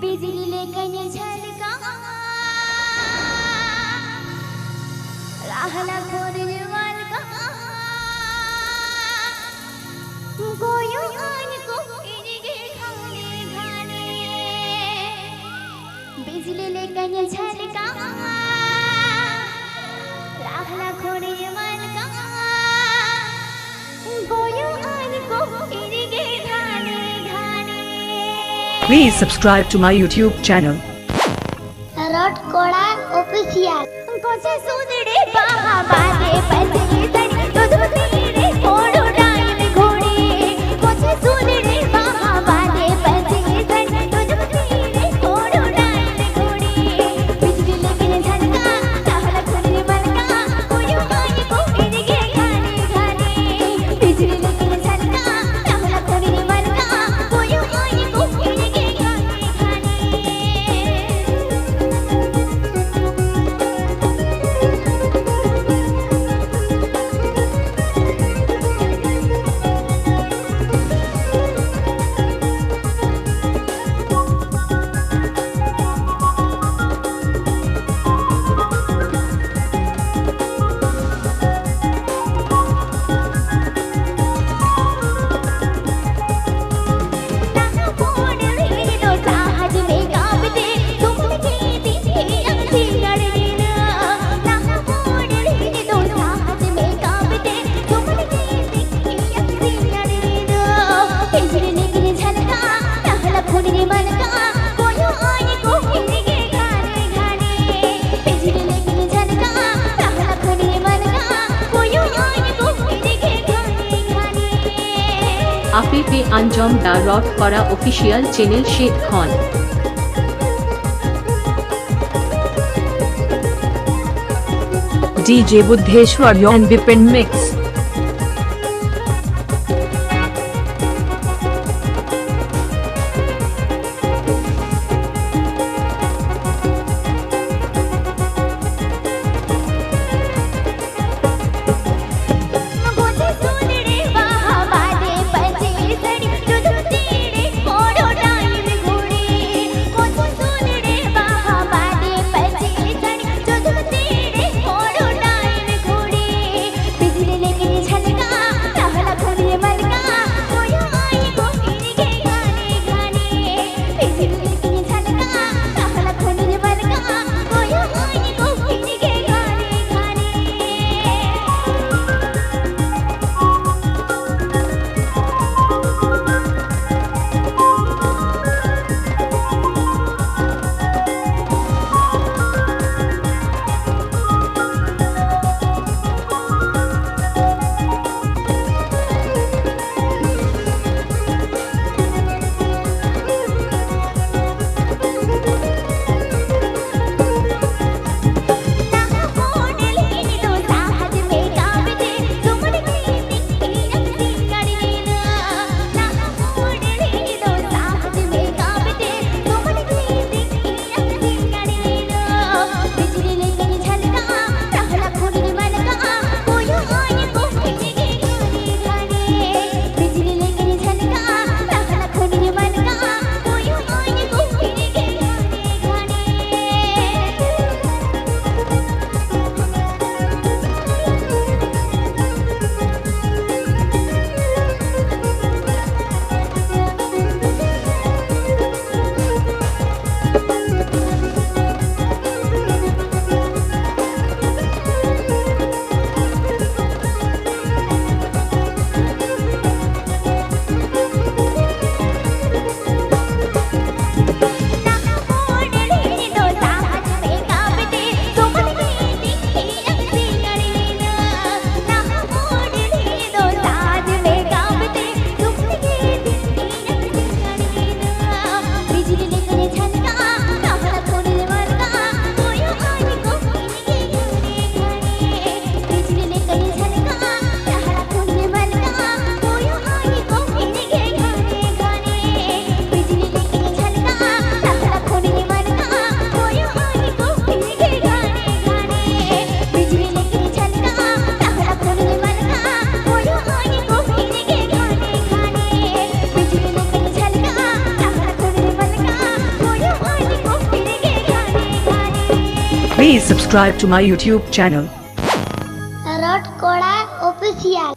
बिजली लेकर झलका राहला खोरने वालका गोयो आन को इनके खाने खाने बिजली लेकर झलका राहला खोरने वालका गोयो आन को इनके खाने Please subscribe to my YouTube channel. रॉट कोड़ा ऑफिशियल कोचे सुंदरे बाबाले पंजे तड़ी दुधुतीरे घोड़ो डाइन घोड़ी कोचे सुंदरे बाबाले पंजे तड़ी दुधुतीरे घोड़ो डाइन घोड़ी बिजली लेके झलका चाहला खुदने मलका कोयो आए को इनके खाने खाने बिजली लेके झलका चाहला खुदने मलका कोयो आए को इनके खाने खाने আফিফে আঞ্জম দা রক করা official channel Sheikh Khan DJ Buddheshwar and Vipin Mix. बिजली Please subscribe to my YouTube channel. Rod করা অফিসিয়াল।